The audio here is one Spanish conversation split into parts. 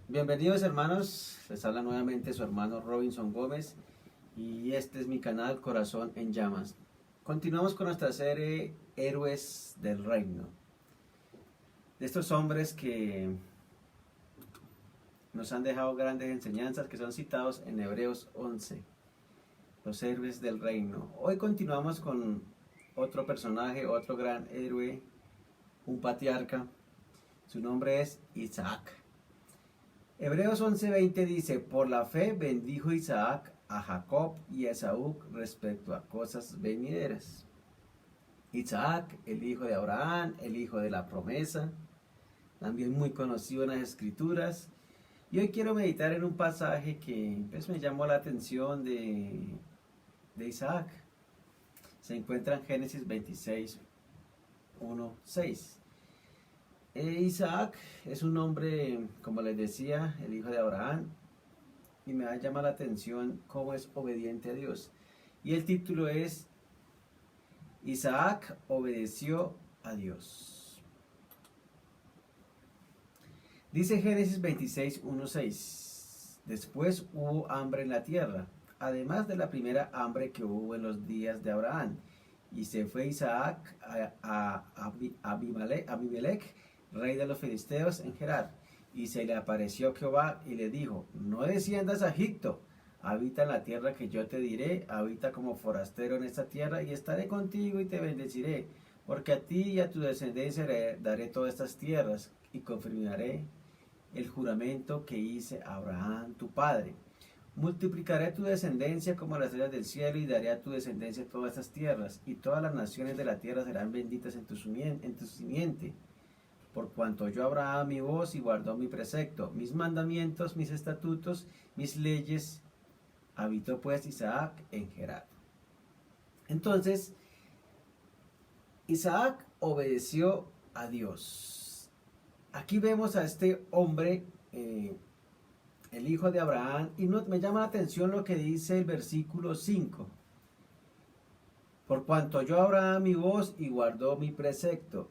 Bienvenidos hermanos, les habla nuevamente su hermano Robinson Gómez y este es mi canal Corazón en Llamas. Continuamos con nuestra serie Héroes del Reino, de estos hombres que nos han dejado grandes enseñanzas que son citados en Hebreos 11, los héroes del reino. Hoy continuamos con otro personaje, otro gran héroe, un patriarca, su nombre es Isaac. Hebreos 11:20 dice, por la fe bendijo Isaac a Jacob y a Esaú respecto a cosas venideras. Isaac, el hijo de Abraham, el hijo de la promesa, también muy conocido en las escrituras. Y hoy quiero meditar en un pasaje que pues, me llamó la atención de Isaac. Se encuentra en Génesis 26, 1, 6. Isaac es un hombre, como les decía, el hijo de Abraham, y me llama la atención cómo es obediente a Dios. Y el título es Isaac obedeció a Dios. Dice Génesis 26, 1, 6. Después hubo hambre en la tierra, además de la primera hambre que hubo en los días de Abraham. Y se fue Isaac a Abimelech, rey de los filisteos, en Gerar. Y se le apareció Jehová y le dijo, no desciendas a Egipto, habita en la tierra que yo te diré, habita como forastero en esta tierra, y estaré contigo y te bendeciré, porque a ti y a tu descendencia daré todas estas tierras, y confirmaré el juramento que hice a Abraham tu padre. Multiplicaré tu descendencia como las estrellas del cielo, y daré a tu descendencia todas estas tierras, y todas las naciones de la tierra serán benditas en tu simiente. Por cuanto yo Abraham mi voz y guardó mi precepto, mis mandamientos, mis estatutos, mis leyes, habitó pues Isaac en Gerar. Entonces, Isaac obedeció a Dios. Aquí vemos a este hombre, el hijo de Abraham, y me llama la atención lo que dice el versículo 5. Por cuanto yo Abraham mi voz y guardó mi precepto,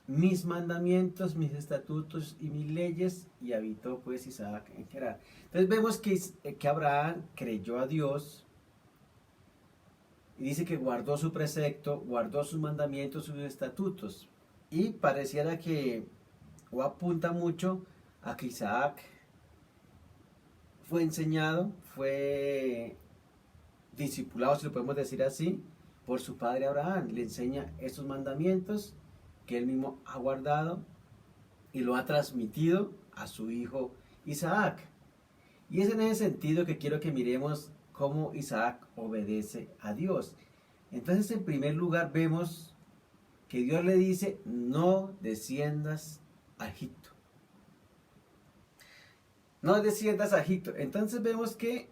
mis mandamientos, mis estatutos y mis leyes, y habitó pues Isaac en Gerar. Entonces vemos que Abraham creyó a Dios, y dice que guardó su precepto, guardó sus mandamientos, sus estatutos, y pareciera que, o apunta mucho a que Isaac fue enseñado, fue discipulado, si lo podemos decir así, por su padre Abraham. Le enseña estos mandamientos que él mismo ha guardado y lo ha transmitido a su hijo Isaac. Y es en ese sentido que quiero que miremos cómo Isaac obedece a Dios. Entonces, en primer lugar, vemos que Dios le dice, no desciendas a Egipto. No desciendas a Egipto. Entonces vemos que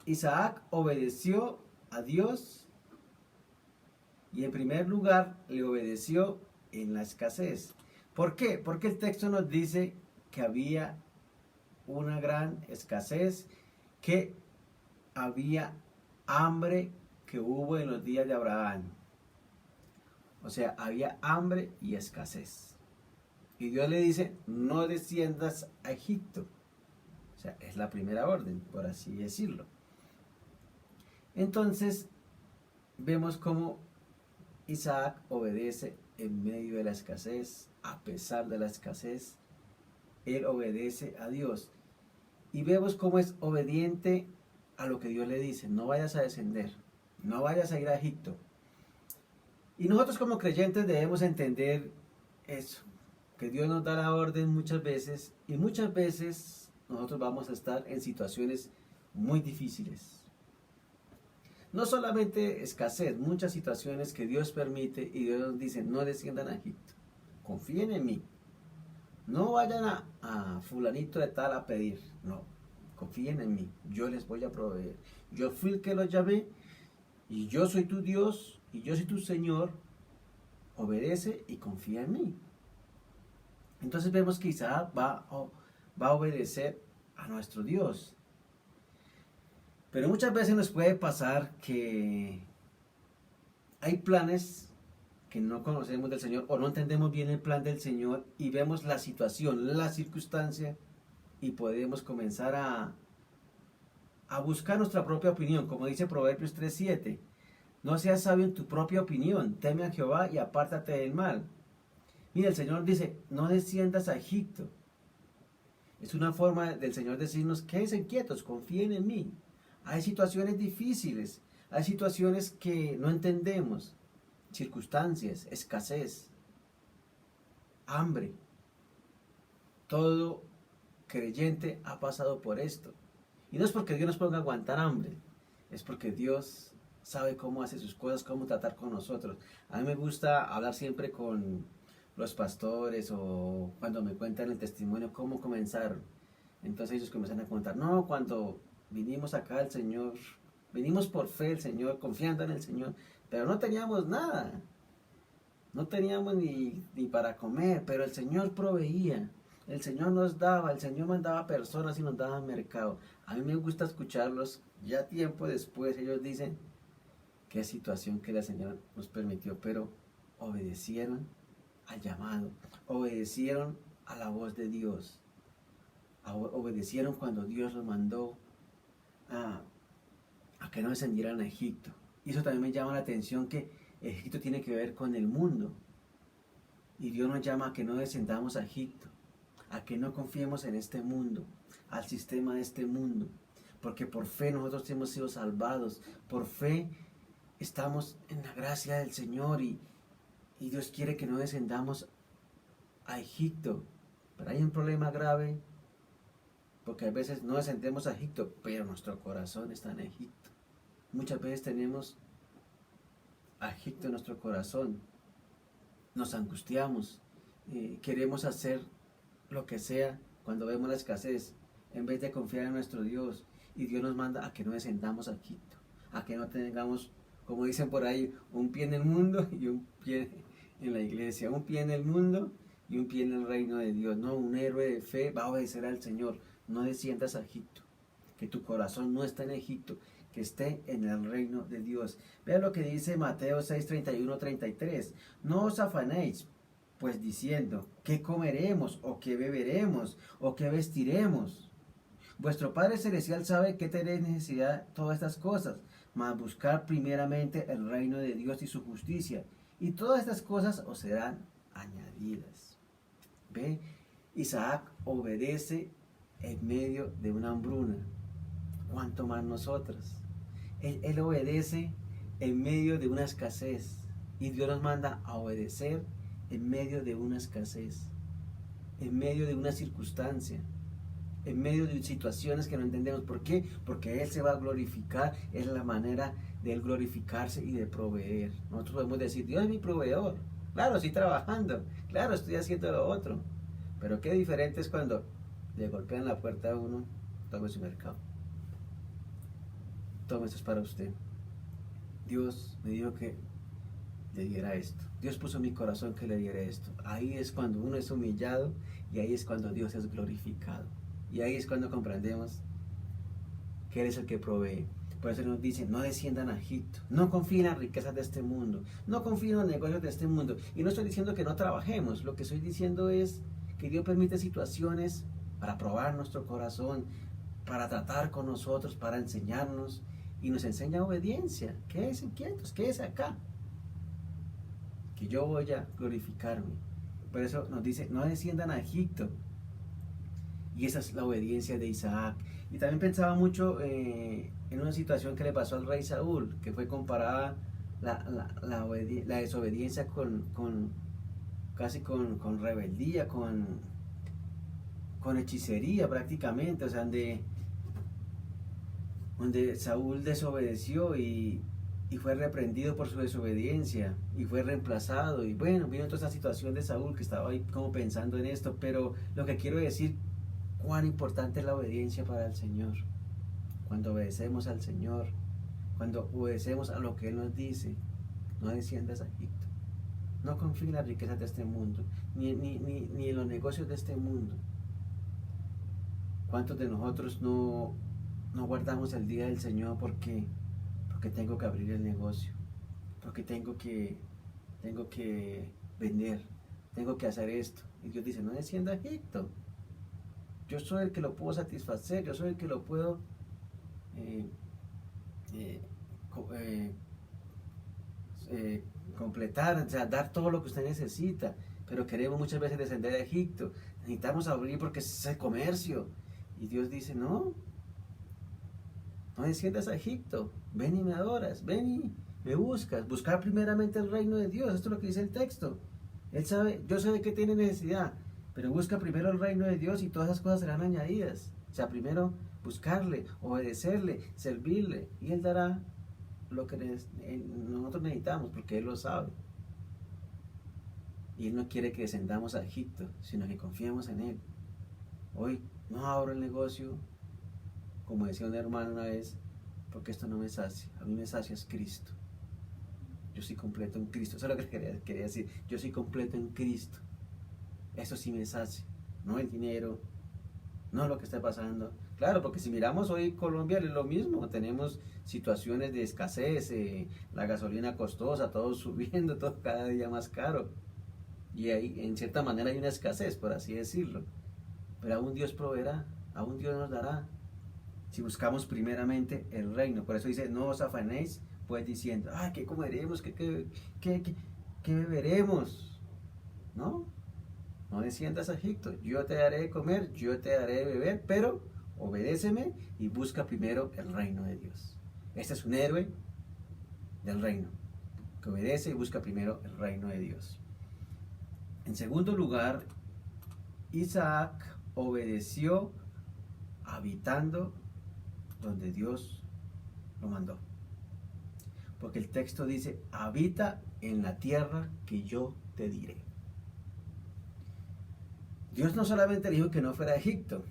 Isaac obedeció a Dios y en primer lugar le obedeció en la escasez. ¿Por qué? Porque el texto nos dice que había una gran escasez, que había hambre que hubo en los días de Abraham. O sea, había hambre y escasez. Y Dios le dice, no desciendas a Egipto. O sea, es la primera orden, por así decirlo. Entonces, vemos cómo Isaac obedece en medio de la escasez, a pesar de la escasez, él obedece a Dios. Y vemos cómo es obediente a lo que Dios le dice, no vayas a descender, no vayas a ir a Egipto. Y nosotros como creyentes debemos entender eso, que Dios nos da la orden muchas veces, y muchas veces nosotros vamos a estar en situaciones muy difíciles. No solamente escasez, muchas situaciones que Dios permite y Dios nos dice, no desciendan a Egipto, confíen en mí. No vayan a fulanito de tal a pedir, no, confíen en mí, yo les voy a proveer. Yo fui el que los llamé y yo soy tu Dios y yo soy tu Señor, obedece y confía en mí. Entonces vemos que Isaac va a obedecer a nuestro Dios. Pero muchas veces nos puede pasar que hay planes que no conocemos del Señor o no entendemos bien el plan del Señor y vemos la situación, la circunstancia y podemos comenzar a buscar nuestra propia opinión, como dice Proverbios 3:7. No seas sabio en tu propia opinión, teme a Jehová y apártate del mal. Mira, el Señor dice, no desciendas a Egipto. Es una forma del Señor decirnos, quédense quietos, confíen en mí. Hay situaciones difíciles, hay situaciones que no entendemos, circunstancias, escasez, hambre. Todo creyente ha pasado por esto. Y no es porque Dios nos ponga a aguantar hambre, es porque Dios sabe cómo hace sus cosas, cómo tratar con nosotros. A mí me gusta hablar siempre con los pastores o cuando me cuentan el testimonio, cómo comenzaron. Entonces ellos comienzan a contar, no, cuando vinimos acá el Señor, vinimos por fe el Señor, confiando en el Señor, pero no teníamos nada, no teníamos ni para comer, pero el Señor proveía. El Señor nos daba, el Señor mandaba personas y nos daba mercado. A mí me gusta escucharlos, ya tiempo después ellos dicen, qué situación que la Señora nos permitió, pero obedecieron al llamado, obedecieron a la voz de Dios, obedecieron cuando Dios los mandó a que no descendieran a Egipto. Y eso también me llama la atención, que Egipto tiene que ver con el mundo, y Dios nos llama a que no descendamos a Egipto, a que no confiemos en este mundo, al sistema de este mundo, porque por fe nosotros hemos sido salvados, por fe estamos en la gracia del Señor, y Dios quiere que no descendamos a Egipto. Pero hay un problema grave, porque a veces no descendemos a Egipto, pero nuestro corazón está en Egipto. Muchas veces tenemos a Egipto en nuestro corazón, nos angustiamos, queremos hacer lo que sea cuando vemos la escasez, en vez de confiar en nuestro Dios. Y Dios nos manda a que no descendamos a Egipto, a que no tengamos, como dicen por ahí, un pie en el mundo y un pie en la iglesia, un pie en el mundo y un pie en el reino de Dios. No, un héroe de fe va a obedecer al Señor. No desciendas a Egipto, que tu corazón no está en Egipto, que esté en el reino de Dios. Vea lo que dice Mateo 6:31-33. No os afanéis, pues diciendo, ¿qué comeremos? ¿O qué beberemos? ¿O qué vestiremos? Vuestro Padre Celestial sabe que tenéis necesidad de todas estas cosas, mas buscar primeramente el reino de Dios y su justicia, y todas estas cosas os serán añadidas. ¿Ve? Isaac obedece en medio de una hambruna. ¿Cuánto más nosotros? Él obedece en medio de una escasez, y Dios nos manda a obedecer en medio de una escasez, en medio de una circunstancia, en medio de situaciones que no entendemos. ¿Por qué? Porque Él se va a glorificar. Es la manera de Él glorificarse y de proveer. Nosotros podemos decir, Dios es mi proveedor. Claro, estoy trabajando. Claro, estoy haciendo lo otro. Pero qué diferente es cuando le golpean la puerta a uno. Tome su mercado. Tome, esto es para usted. Dios me dijo que le diera esto. Dios puso en mi corazón que le diera esto. Ahí es cuando uno es humillado, y ahí es cuando Dios es glorificado. Y ahí es cuando comprendemos que Él es el que provee. Por eso nos dice, no desciendan a Egipto, no confíen en las riquezas de este mundo, no confíen en los negocios de este mundo. Y no estoy diciendo que no trabajemos, lo que estoy diciendo es que Dios permite situaciones para probar nuestro corazón, para tratar con nosotros, para enseñarnos, y nos enseña obediencia. Quédense quietos, quédense acá, que yo voy a glorificarme. Por eso nos dice, no desciendan a Egipto. Y esa es la obediencia de Isaac. Y también pensaba mucho en una situación que le pasó al rey Saúl, que fue comparada la desobediencia casi con rebeldía, con hechicería prácticamente. O sea, donde Saúl desobedeció y fue reprendido por su desobediencia y fue reemplazado. Y bueno, vino toda esa situación de Saúl, que estaba ahí como pensando en esto. Pero lo que quiero decir, cuán importante es la obediencia para el Señor. Cuando obedecemos al Señor, cuando obedecemos a lo que Él nos dice, no desciendas a Egipto. No confíes en las riquezas de este mundo, ni en los negocios de este mundo. ¿Cuántos de nosotros no guardamos el día del Señor porque tengo que abrir el negocio, porque tengo que vender, tengo que hacer esto? Y Dios dice, no descienda a Egipto. yo soy el que lo puedo satisfacer, yo soy el que lo puedo eh, eh, co- eh, completar, o sea, dar todo lo que usted necesita, pero queremos muchas veces descender a Egipto, necesitamos abrir porque es el comercio, y Dios dice, no, no desciendas a Egipto, ven y me adoras, ven y me buscas, buscar primeramente el reino de Dios, esto es lo que dice el texto. Él sabe, yo sé de qué tiene necesidad, pero busca primero el reino de Dios y todas esas cosas serán añadidas. O sea, primero buscarle, obedecerle, servirle, y Él dará lo que nosotros necesitamos, porque Él lo sabe. Y Él no quiere que descendamos a Egipto, sino que confiemos en Él. Hoy no abro el negocio, como decía un hermano una vez, porque esto no me sacia. A mí me sacia es Cristo. Yo soy completo en Cristo. Eso es lo que quería decir. Yo soy completo en Cristo. Eso sí me sacia. No el dinero, no lo que está pasando. Claro, porque si miramos hoy Colombia es lo mismo. Tenemos situaciones de escasez, la gasolina costosa, todo subiendo, todo cada día más caro. Y ahí, en cierta manera, hay una escasez, por así decirlo. Pero aún Dios proveerá, aún Dios nos dará. Si buscamos primeramente el reino. Por eso dice, no os afanéis, pues diciendo, ¿qué comeremos? ¿Qué beberemos? ¿No? No desciendas a Egipto. Yo te daré de comer, yo te daré de beber, pero obedéceme y busca primero el reino de Dios. Este es un héroe del reino, que obedece y busca primero el reino de Dios. En segundo lugar, Isaac obedeció habitando donde Dios lo mandó. Porque el texto dice, habita en la tierra que yo te diré. Dios no solamente le dijo que no fuera a Egipto,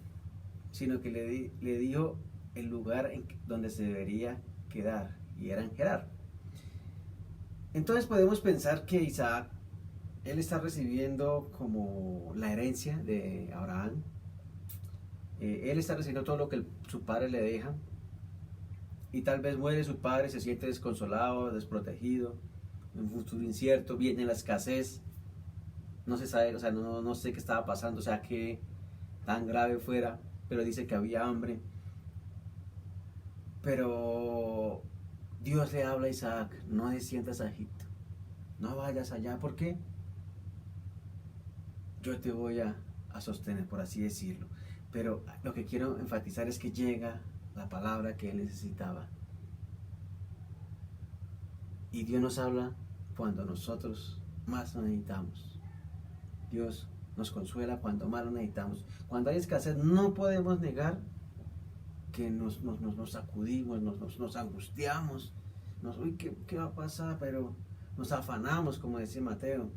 sino que le dijo el lugar donde se debería quedar, y era en Gerar. Entonces podemos pensar que Isaac, él está recibiendo como la herencia de Abraham. Él está recibiendo todo lo que su padre le deja, y tal vez muere su padre, se siente desconsolado, desprotegido, en un futuro incierto, viene la escasez, no se sabe, o sea, no sé qué estaba pasando, o sea, qué tan grave fuera, pero dice que había hambre. Pero Dios le habla a Isaac, no desciendas a Egipto, no vayas allá, porque yo te voy a sostener, por así decirlo. Pero lo que quiero enfatizar es que llega la palabra que él necesitaba. Y Dios nos habla cuando nosotros más lo necesitamos. Dios nos consuela cuando más lo necesitamos. Cuando hay escasez no podemos negar que nos sacudimos, nos angustiamos, uy, ¿qué va a pasar? Pero nos afanamos, como decía Mateo.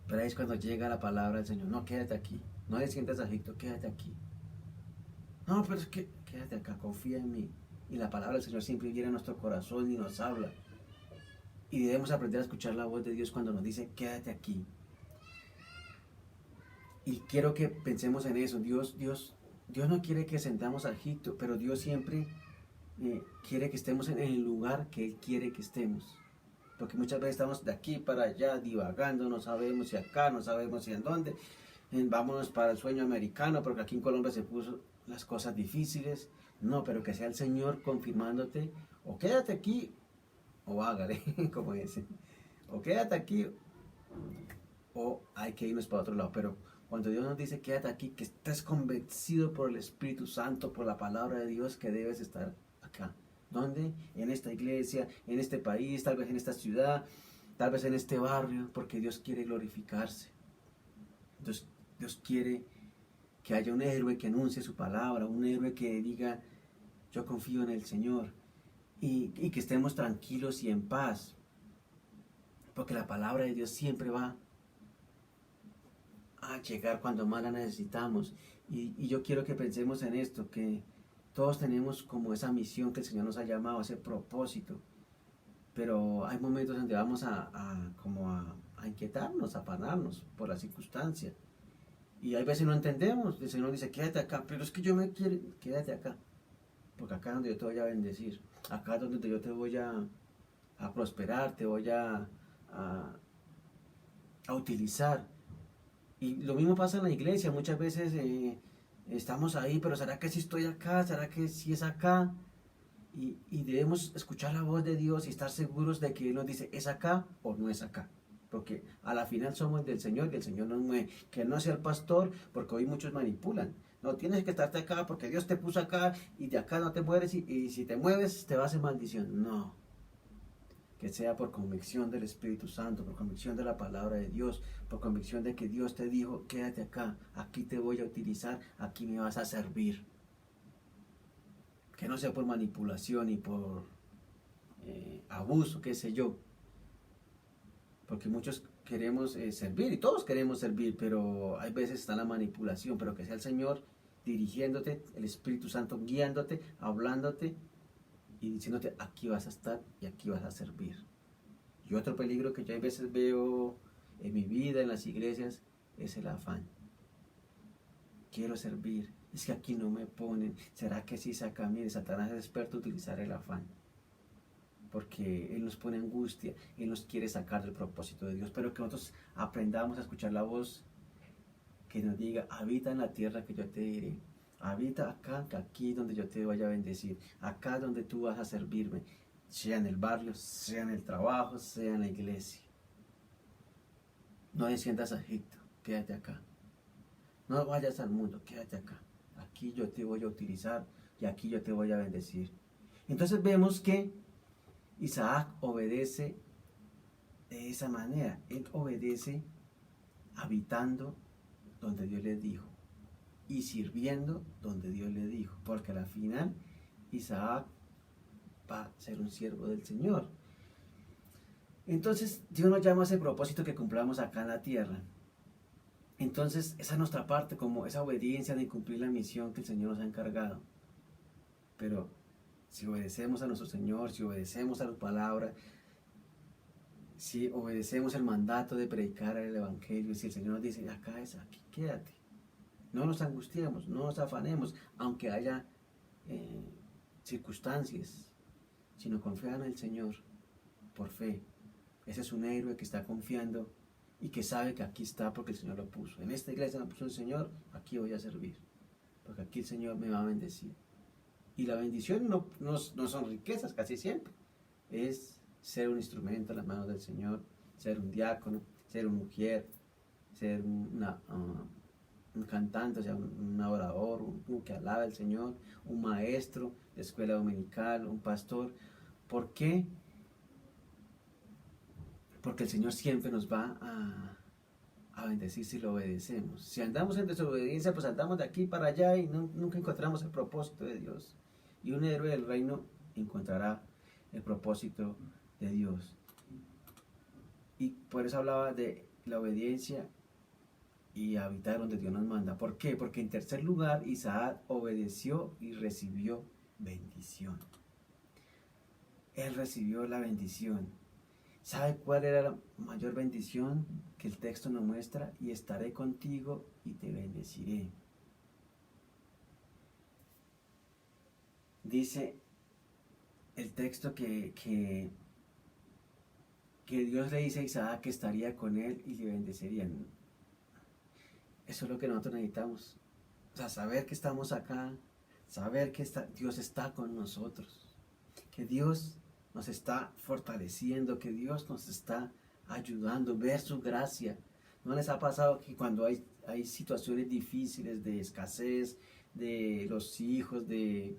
Pero ahí es cuando llega la palabra del Señor, no, quédate aquí, no desciendas a Egipto, quédate aquí. No, pero es que quédate acá, confía en mí. Y la palabra del Señor siempre viene a nuestro corazón y nos habla. Y debemos aprender a escuchar la voz de Dios cuando nos dice, quédate aquí. Y quiero que pensemos en eso. Dios no quiere que sentamos a Egipto, pero Dios siempre quiere que estemos en el lugar que Él quiere que estemos. Porque muchas veces estamos de aquí para allá divagando, no sabemos si acá, no sabemos si en dónde. Vámonos para el sueño americano, porque aquí en Colombia se puso las cosas difíciles. No, pero que sea el Señor confirmándote, o quédate aquí, o hágale, como dicen. O quédate aquí, o hay que irnos para otro lado. Pero cuando Dios nos dice quédate aquí, que estés convencido por el Espíritu Santo, por la palabra de Dios, que debes estar acá. ¿Dónde? En esta iglesia, en este país, tal vez en esta ciudad, tal vez en este barrio, porque Dios quiere glorificarse. Dios quiere que haya un héroe que anuncie su palabra, un héroe que diga, yo confío en el Señor, y que estemos tranquilos y en paz, porque la palabra de Dios siempre va a llegar cuando más la necesitamos. Y yo quiero que pensemos en esto, que todos tenemos como esa misión que el Señor nos ha llamado, ese propósito, pero hay momentos donde vamos a inquietarnos, a afanarnos por las circunstancias. Y hay veces no entendemos, el Señor dice, quédate acá, pero es que yo me quiero, quédate acá, porque acá es donde yo te voy a bendecir, acá es donde yo te voy a prosperar, te voy a utilizar. Y lo mismo pasa en la iglesia, muchas veces estamos ahí, pero ¿será que sí estoy acá? ¿Será que sí es acá? Y debemos escuchar la voz de Dios y estar seguros de que Él nos dice, ¿es acá o no es acá? Porque a la final somos del Señor y el Señor nos mueve. Que no sea el pastor, porque hoy muchos manipulan. No, tienes que estarte acá porque Dios te puso acá y de acá no te mueves y si te mueves te va a hacer maldición. No, que sea por convicción del Espíritu Santo, por convicción de la palabra de Dios, por convicción de que Dios te dijo, quédate acá, aquí te voy a utilizar, aquí me vas a servir. Que no sea por manipulación y por abuso, qué sé yo. Porque muchos queremos servir y todos queremos servir, pero hay veces está la manipulación, pero que sea el Señor dirigiéndote, el Espíritu Santo guiándote, hablándote y diciéndote aquí vas a estar y aquí vas a servir. Y otro peligro que yo a veces veo en mi vida, en las iglesias, es el afán. Quiero servir, es que aquí no me ponen, ¿será que sí saca? Mire, Satanás es experto en utilizar el afán. Porque Él nos pone angustia, Él nos quiere sacar del propósito de Dios, pero que nosotros aprendamos a escuchar la voz que nos diga, habita en la tierra que yo te diré, habita acá, aquí donde yo te vaya a bendecir, acá donde tú vas a servirme, sea en el barrio, sea en el trabajo, sea en la iglesia. No desciendas a Egipto, quédate acá. No vayas al mundo, quédate acá. Aquí yo te voy a utilizar y aquí yo te voy a bendecir. Entonces vemos que Isaac obedece de esa manera. Él obedece habitando donde Dios le dijo y sirviendo donde Dios le dijo. Porque al final Isaac va a ser un siervo del Señor. Entonces Dios nos llama a ese propósito que cumplamos acá en la tierra. Entonces esa es nuestra parte, como esa obediencia de cumplir la misión que el Señor nos ha encargado. Pero si obedecemos a nuestro Señor, si obedecemos a las palabras, si obedecemos el mandato de predicar el Evangelio, si el Señor nos dice, acá es, aquí quédate. No nos angustiemos, no nos afanemos, aunque haya circunstancias, sino confían en el Señor por fe. Ese es un héroe que está confiando y que sabe que aquí está porque el Señor lo puso. En esta iglesia me puso el Señor, aquí voy a servir, porque aquí el Señor me va a bendecir. Y la bendición no son riquezas casi siempre, es ser un instrumento en las manos del Señor, ser un diácono, ser una mujer, ser un cantante, o sea, un adorador, un que alaba al Señor, un maestro de escuela dominical, un pastor. ¿Por qué? Porque el Señor siempre nos va a bendecir si lo obedecemos. Si andamos en desobediencia, pues andamos de aquí para allá y nunca encontramos el propósito de Dios. Y un héroe del reino encontrará el propósito de Dios. Y por eso hablaba de la obediencia y habitar donde Dios nos manda. ¿Por qué? Porque en tercer lugar Isaac obedeció y recibió bendición. Él recibió la bendición. ¿Sabe cuál era la mayor bendición que el texto nos muestra? Y estaré contigo y te bendeciré. Dice el texto que Dios le dice a Isaac que estaría con él y le bendeciría. Eso es lo que nosotros necesitamos. O sea, saber que estamos acá, saber que Dios está con nosotros, que Dios nos está fortaleciendo, que Dios nos está ayudando, ver su gracia. ¿No les ha pasado que cuando hay situaciones difíciles de escasez, de los hijos, de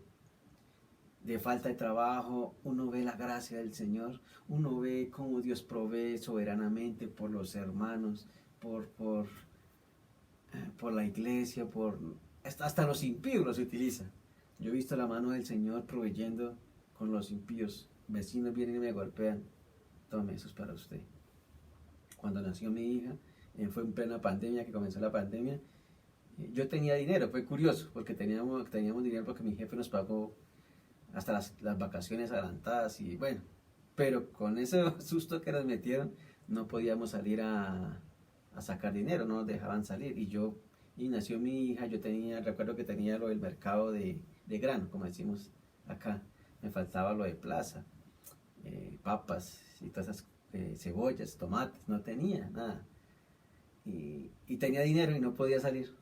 falta de trabajo, uno ve la gracia del Señor, uno ve cómo Dios provee soberanamente por los hermanos, por la iglesia, hasta los impíos los utiliza? Yo he visto la mano del Señor proveyendo con los impíos. Vecinos vienen y me golpean. Tome, eso es para usted. Cuando nació mi hija, fue en plena pandemia, que comenzó la pandemia, yo tenía dinero, fue curioso, porque teníamos dinero porque mi jefe nos pagó hasta las vacaciones adelantadas y bueno, pero con ese susto que nos metieron, no podíamos salir a sacar dinero, no nos dejaban salir y nació mi hija, recuerdo que tenía lo del mercado de grano, como decimos acá, me faltaba lo de plaza, papas y todas esas cebollas, tomates, no tenía nada y tenía dinero y no podía salir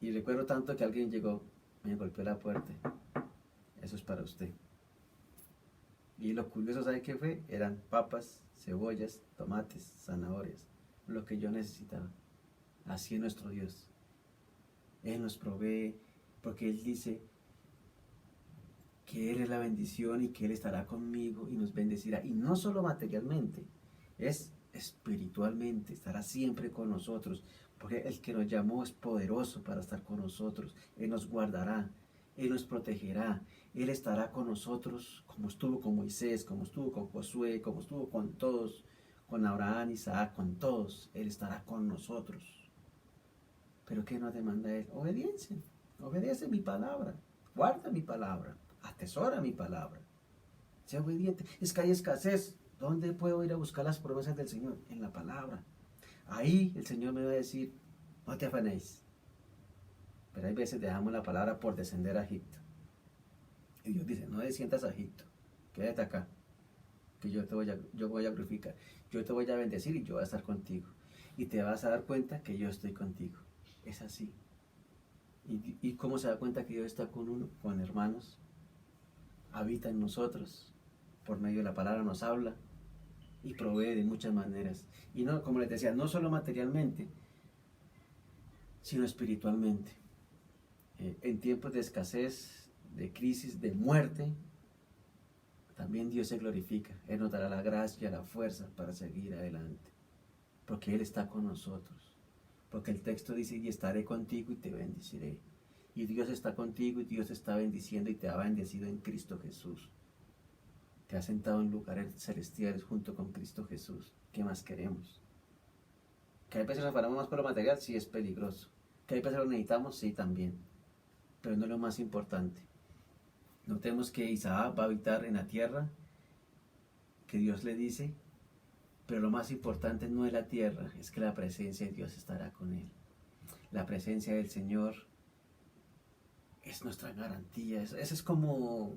Y recuerdo tanto que alguien llegó, me golpeó la puerta. Eso es para usted. Y lo curioso, ¿sabe qué fue? Eran papas, cebollas, tomates, zanahorias. Lo que yo necesitaba. Así es nuestro Dios. Él nos provee, porque Él dice que Él es la bendición y que Él estará conmigo y nos bendecirá. Y no solo materialmente, es espiritualmente, estará siempre con nosotros, porque el que nos llamó es poderoso para estar con nosotros. Él nos guardará, Él nos protegerá, Él estará con nosotros como estuvo con Moisés, como estuvo con Josué, como estuvo con todos, con Abraham, Isaac, con todos. Él estará con nosotros. Pero ¿qué nos demanda Él? Obediencia. Obedece mi palabra, guarda mi palabra, atesora mi palabra. Sea obediente. Es que hay escasez. ¿Dónde puedo ir a buscar las promesas del Señor? En la palabra. Ahí el Señor me va a decir, no te afanéis. Pero hay veces dejamos la palabra por descender a Egipto. Y Dios dice, no desciendas a Egipto, quédate acá, que yo voy a glorificar, yo te voy a bendecir y yo voy a estar contigo. Y te vas a dar cuenta que yo estoy contigo. Es así. ¿Y cómo se da cuenta que Dios está con uno? Con hermanos. Habita en nosotros. Por medio de la palabra nos habla y provee de muchas maneras. Y no, como les decía, no solo materialmente, sino espiritualmente. En tiempos de escasez, de crisis, de muerte, también Dios se glorifica. Él nos dará la gracia, la fuerza para seguir adelante. Porque Él está con nosotros. Porque el texto dice, y estaré contigo y te bendeciré. Y Dios está contigo y Dios te está bendiciendo y te ha bendecido en Cristo Jesús. Te ha sentado en lugares celestiales junto con Cristo Jesús. ¿Qué más queremos? ¿Que hay veces nos paramos más por lo material? Sí, es peligroso. ¿Que hay veces lo necesitamos? Sí, también. Pero no es lo más importante. Notemos que Isaac va a habitar en la tierra que Dios le dice, pero lo más importante no es la tierra, es que la presencia de Dios estará con él. La presencia del Señor es nuestra garantía. Eso es como,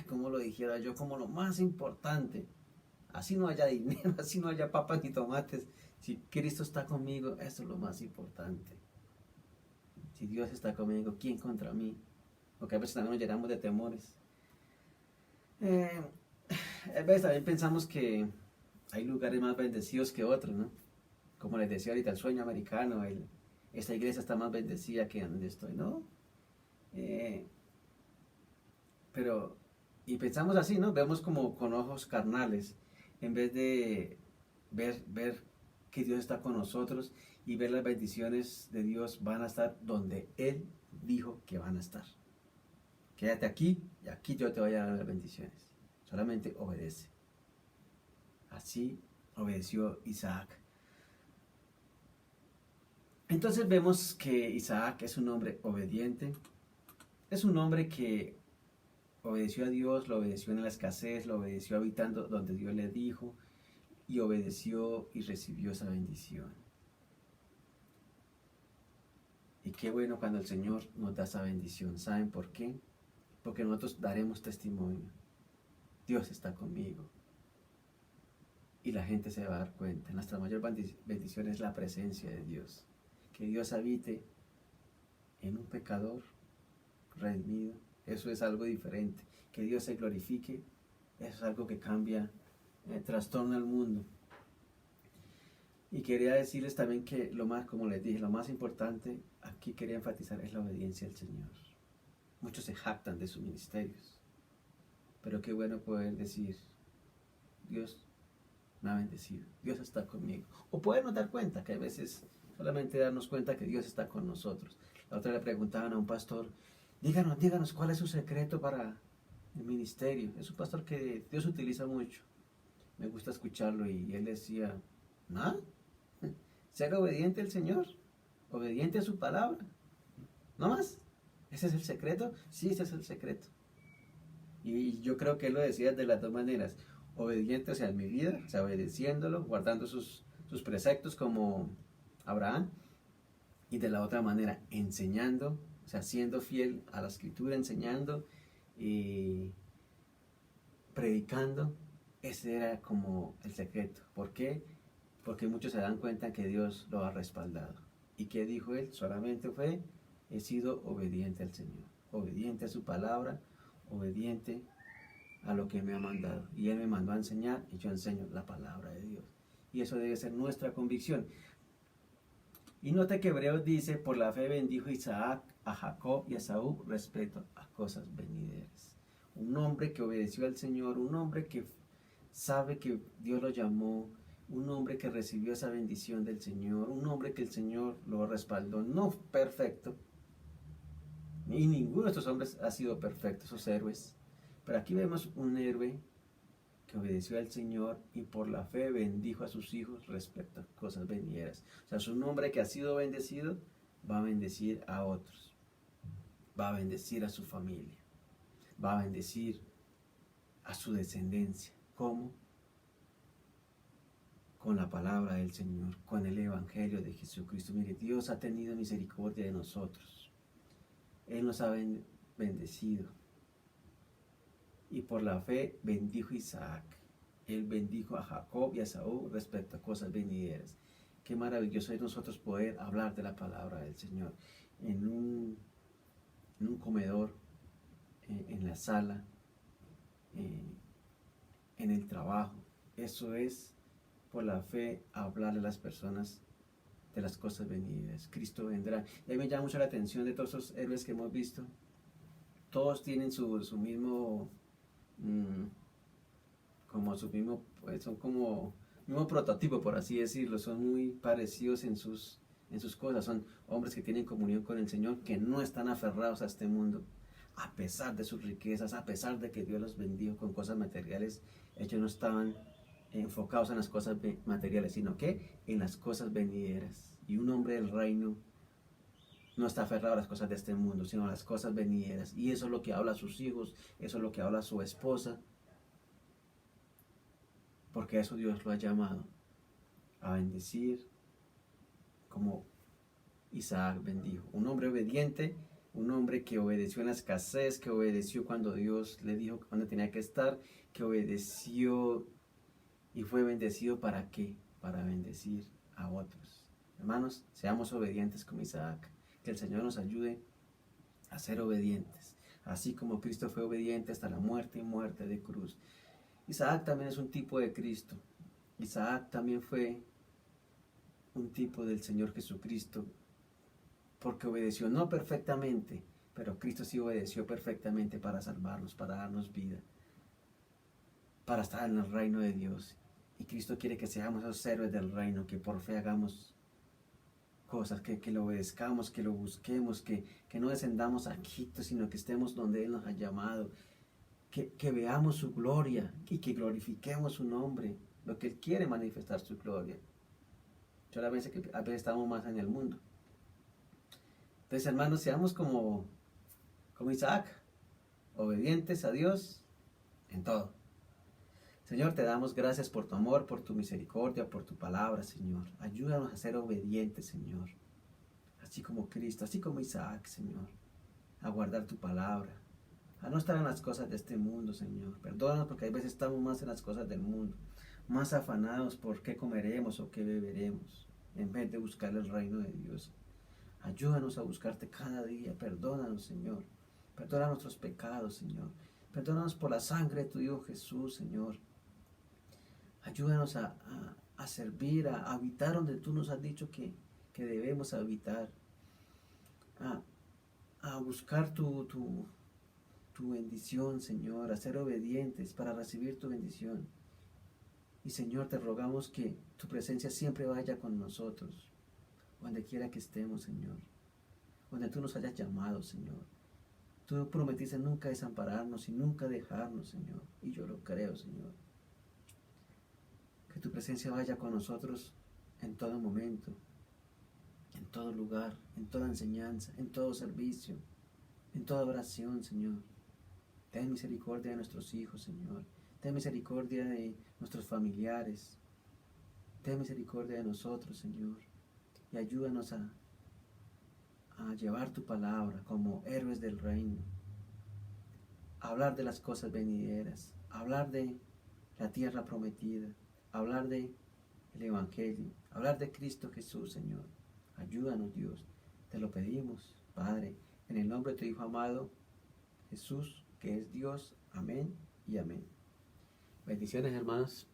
como lo dijera yo, como lo más importante. Así no haya dinero, así no haya papas ni tomates. Si Cristo está conmigo, eso es lo más importante. Si Dios está conmigo, ¿quién contra mí? Porque a veces también nos llenamos de temores. A veces también pensamos que hay lugares más bendecidos que otros, ¿no? Como les decía ahorita, el sueño americano, esta iglesia está más bendecida que donde estoy, ¿no? Pero, y pensamos así, ¿no? Vemos como con ojos carnales, en vez de ver que Dios está con nosotros y ver las bendiciones de Dios van a estar donde Él dijo que van a estar. Quédate aquí y aquí yo te voy a dar las bendiciones. Solamente obedece. Así obedeció Isaac. Entonces vemos que Isaac es un hombre obediente. Es un hombre que obedeció a Dios, lo obedeció en la escasez, lo obedeció habitando donde Dios le dijo y obedeció y recibió esa bendición. Y qué bueno cuando el Señor nos da esa bendición. ¿Saben por qué? Porque nosotros daremos testimonio. Dios está conmigo. Y la gente se va a dar cuenta. Nuestra mayor bendición es la presencia de Dios. Que Dios habite en un pecador redimido. Eso es algo diferente. Que Dios se glorifique. Eso es algo que cambia, trastorna al mundo. Y quería decirles también que lo más, como les dije, lo más importante aquí quería enfatizar es la obediencia al Señor. Muchos se jactan de sus ministerios. Pero qué bueno poder decir, Dios me ha bendecido, Dios está conmigo. O podernos dar cuenta que a veces solamente darnos cuenta que Dios está con nosotros. La otra le preguntaban a un pastor, díganos cuál es su secreto para el ministerio. Es un pastor que Dios utiliza mucho. Me gusta escucharlo y él decía, nada, ser obediente al Señor, obediente a su palabra, no más. ¿Ese es el secreto? Sí, ese es el secreto. Y yo creo que él lo decía de las dos maneras. Obediente, o sea, en mi vida, o sea, obedeciéndolo, guardando sus preceptos como Abraham. Y de la otra manera, enseñando, o sea, siendo fiel a la escritura, enseñando y predicando. Ese era como el secreto. ¿Por qué? Porque muchos se dan cuenta que Dios lo ha respaldado. ¿Y qué dijo él? Solamente fue he sido obediente al Señor, obediente a su palabra, obediente a lo que me ha mandado. Y Él me mandó a enseñar y yo enseño la palabra de Dios. Y eso debe ser nuestra convicción. Y note que Hebreos dice, por la fe bendijo Isaac a Jacob y a Esaú respecto a cosas venideras. Un hombre que obedeció al Señor, un hombre que sabe que Dios lo llamó, un hombre que recibió esa bendición del Señor, un hombre que el Señor lo respaldó, no perfecto, y ninguno de estos hombres ha sido perfecto, esos héroes. Pero aquí vemos un héroe que obedeció al Señor y por la fe bendijo a sus hijos respecto a cosas venideras. O sea, es un hombre que ha sido bendecido, va a bendecir a otros, va a bendecir a su familia, va a bendecir a su descendencia. ¿Cómo? Con la palabra del Señor, con el Evangelio de Jesucristo. Mire, Dios ha tenido misericordia de nosotros. Él nos ha bendecido. Y por la fe bendijo Isaac. Él bendijo a Jacob y a Esaú respecto a cosas venideras. Qué maravilloso es nosotros poder hablar de la palabra del Señor en un comedor, en la sala, en el trabajo. Eso es por la fe hablarle a las personas de las cosas venideras. Cristo vendrá. Y a mí me llama mucho la atención de todos esos héroes que hemos visto. Todos tienen su mismo, como su mismo, pues son como mismo prototipo, por así decirlo. Son muy parecidos en sus cosas. Son hombres que tienen comunión con el Señor, que no están aferrados a este mundo. A pesar de sus riquezas, a pesar de que Dios los bendijo con cosas materiales, ellos no estaban enfocados en las cosas materiales, sino que en las cosas venideras. Y un hombre del reino no está aferrado a las cosas de este mundo, sino a las cosas venideras. Y eso es lo que habla a sus hijos, eso es lo que habla a su esposa, porque a eso Dios lo ha llamado, a bendecir como Isaac bendijo. Un hombre obediente, un hombre que obedeció en la escasez, que obedeció cuando Dios le dijo dónde tenía que estar, que obedeció y fue bendecido. ¿Para qué? Para bendecir a otros. Hermanos, seamos obedientes como Isaac. Que el Señor nos ayude a ser obedientes. Así como Cristo fue obediente hasta la muerte y muerte de cruz. Isaac también es un tipo de Cristo. Isaac también fue un tipo del Señor Jesucristo. Porque obedeció no perfectamente, pero Cristo sí obedeció perfectamente para salvarnos, para darnos vida, para estar en el reino de Dios. Y Cristo quiere que seamos esos héroes del reino, que por fe hagamos cosas, que lo obedezcamos, que lo busquemos, que no descendamos a Egipto, sino que estemos donde Él nos ha llamado, que veamos su gloria y que glorifiquemos su nombre, lo que Él quiere manifestar su gloria. Yo a veces estamos más en el mundo. Entonces, hermanos, seamos como Isaac, obedientes a Dios en todo. Señor, te damos gracias por tu amor, por tu misericordia, por tu palabra, Señor. Ayúdanos a ser obedientes, Señor. Así como Cristo, así como Isaac, Señor. A guardar tu palabra. A no estar en las cosas de este mundo, Señor. Perdónanos porque a veces estamos más en las cosas del mundo. Más afanados por qué comeremos o qué beberemos. En vez de buscar el reino de Dios. Ayúdanos a buscarte cada día. Perdónanos, Señor. Perdona nuestros pecados, Señor. Perdónanos por la sangre de tu Hijo Jesús, Señor. Ayúdanos a servir, a habitar donde tú nos has dicho que debemos habitar. A buscar tu bendición, Señor. A ser obedientes para recibir tu bendición. Y, Señor, te rogamos que tu presencia siempre vaya con nosotros. Donde quiera que estemos, Señor. Donde tú nos hayas llamado, Señor. Tú prometiste nunca desampararnos y nunca dejarnos, Señor. Y yo lo creo, Señor. Que tu presencia vaya con nosotros en todo momento, en todo lugar, en toda enseñanza, en todo servicio, en toda oración, Señor. Ten misericordia de nuestros hijos, Señor. Ten misericordia de nuestros familiares. Ten misericordia de nosotros, Señor. Y ayúdanos a llevar tu palabra como héroes del reino. A hablar de las cosas venideras. A hablar de la tierra prometida. Hablar de el Evangelio. Hablar de Cristo Jesús, Señor. Ayúdanos, Dios. Te lo pedimos Padre, en el nombre de tu Hijo amado, Jesús, que es Dios. Amén y amén. Bendiciones, hermanos.